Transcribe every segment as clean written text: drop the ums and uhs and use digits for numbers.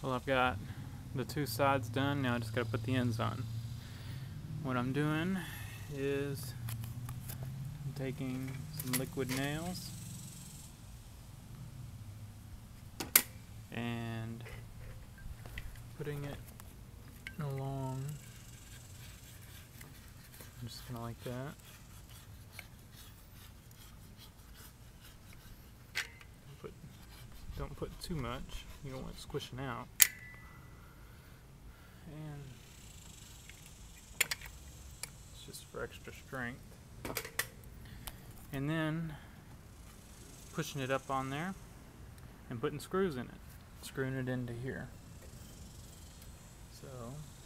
Well, I've got the two sides done, now I just gotta put the ends on. What I'm doing is I'm taking some liquid nails and putting it along, just kinda like that. Don't put too much, you don't want it squishing out. And it's just for extra strength. And then pushing it up on there and putting screws in it, screwing it into here. So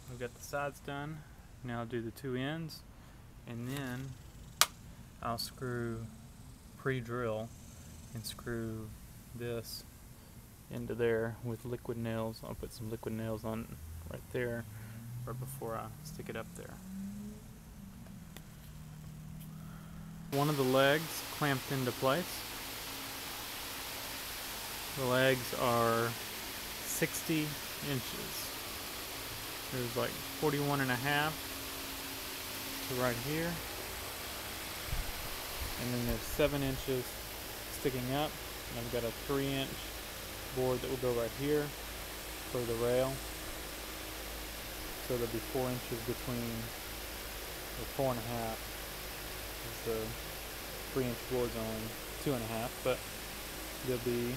I've got the sides done, now I'll do the two ends, and then I'll screw pre-drill and screw this into there with liquid nails. I'll put some liquid nails on right there, right before I stick it up there. One of the legs clamped into place. The legs are 60 inches. There's like 41 and a half to right here. And then there's 7 inches sticking up. And I've got a 3-inch board that will go right here for the rail. So there'll be 4 inches between, or 4 and a half. The 3-inch board's only 2 and a half, but there'll be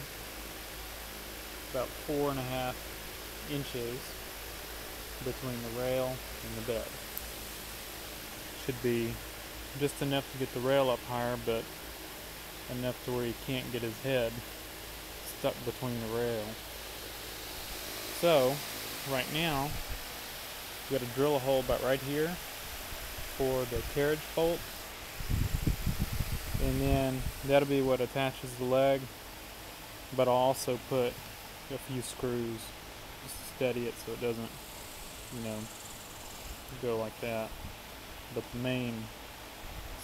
about 4 and a half inches between the rail and the bed. Should be just enough to get the rail up higher, but enough to where he can't get his head stuck between the rail. So right now we've got to drill a hole about right here for the carriage bolt, and then that'll be what attaches the leg, but I'll also put a few screws just to steady it so it doesn't, go like that. But the main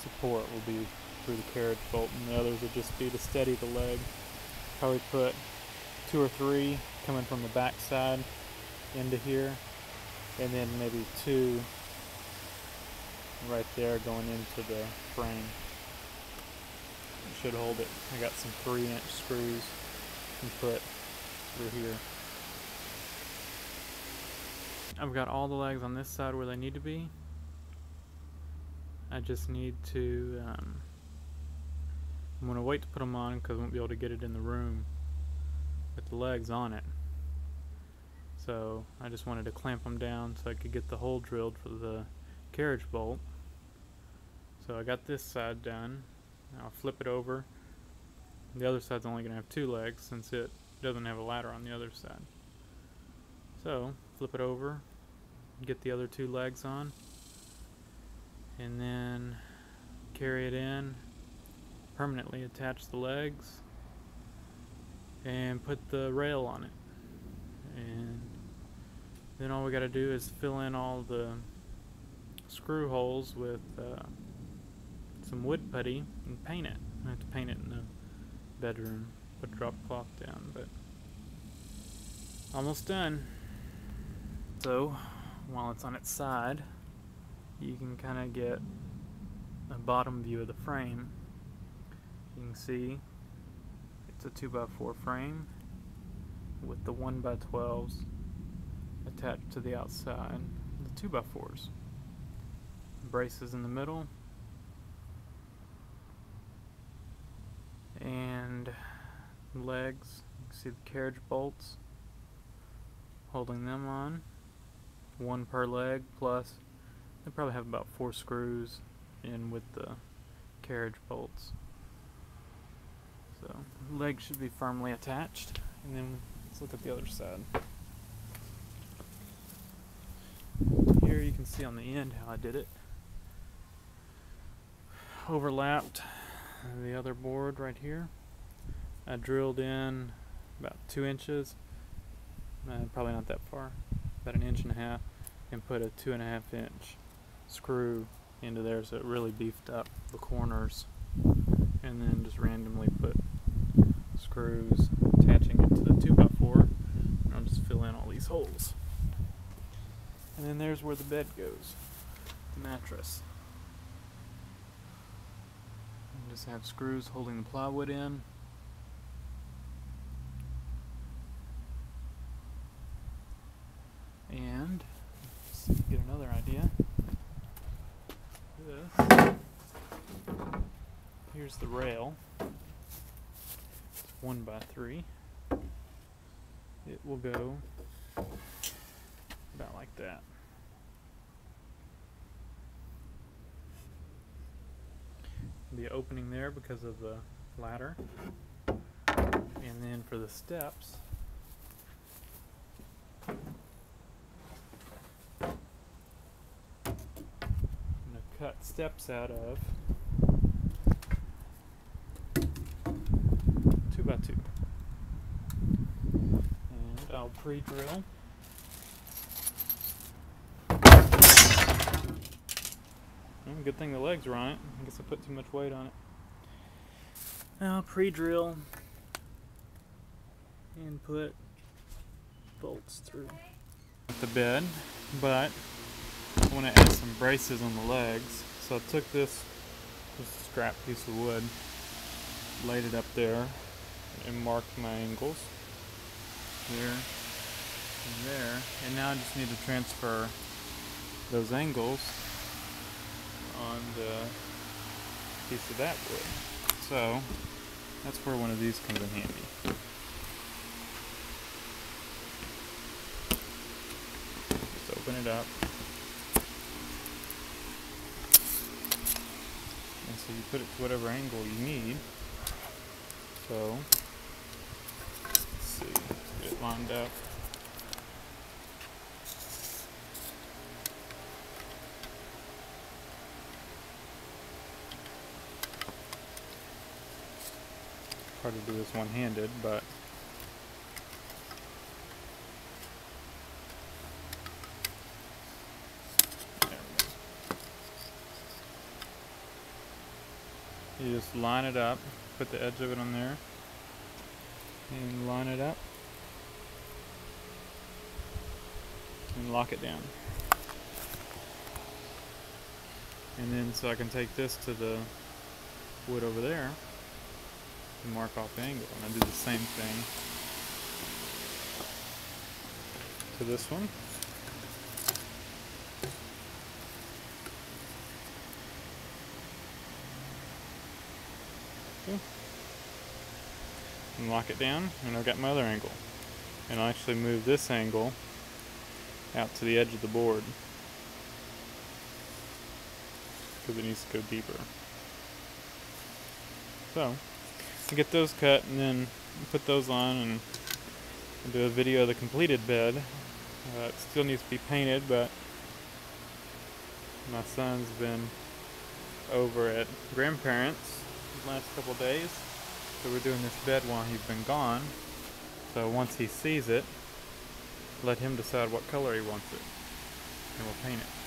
support will be through the carriage bolt, and the others will just be to steady the leg. Probably put 2 or 3 coming from the back side into here, and then maybe 2 right there going into the frame. It should hold it. I got some 3-inch screws you can put through here. I've got all the legs on this side where they need to be. I just need to I'm going to wait to put them on because I won't be able to get it in the room with the legs on it. So I just wanted to clamp them down so I could get the hole drilled for the carriage bolt. So I got this side done. I'll flip it over. The other side's only going to have 2 legs since it doesn't have a ladder on the other side. So flip it over, get the other 2 legs on, and then carry it in, permanently attach the legs, and put the rail on it. And then all we got to do is fill in all the screw holes with some wood putty and paint it. I have to paint it in the bedroom, put a drop cloth down, but almost done. So while it's on its side, you can kind of get a bottom view of the frame. You can see it's a 2x4 frame with the 1x12s attached to the outside, the 2x4s. Braces in the middle, and legs. You can see the carriage bolts holding them on, 1 per leg, plus they probably have about 4 screws in with the carriage bolts. So the leg should be firmly attached. And then let's look at the other side. Here you can see on the end how I did it. Overlapped the other board right here. I drilled in about 2 inches, probably not that far, about 1.5 inches, and put a 2.5 inch screw into there so it really beefed up the corners, and then just randomly put screws attaching it to the 2x4, and I'll just fill in all these holes. And then there's where the bed goes, the mattress. And just have screws holding the plywood in. And let's see, get another idea. This. Here's the rail. It's 1x3. It will go about like that. Be an opening there because of the ladder. And then for the steps, I'm going to cut steps out of 2x2. And I'll pre-drill. Good thing the legs are on it. I guess I put too much weight on it. I'll pre-drill and put bolts through the bed, but I want to add some braces on the legs. So I took this scrap piece of wood, laid it up there, and marked my angles there and there. And now I just need to transfer those angles on the piece of that wood. So that's where one of these comes in handy. Just open it up. And so you put it to whatever angle you need. So let's see, let's get it lined up. Hard to do this one-handed, but there we go. You just line it up, put the edge of it on there, and line it up, and lock it down. And then so I can take this to the wood over there and mark off the angle, and I do the same thing to this one. Okay. And lock it down, and I've got my other angle. And I'll actually move this angle out to the edge of the board because it needs to go deeper. So to get those cut and then put those on and do a video of the completed bed. It still needs to be painted, but my son's been over at grandparents the last couple of days, so we're doing this bed while he's been gone. So once he sees it, let him decide what color he wants it, and we'll paint it.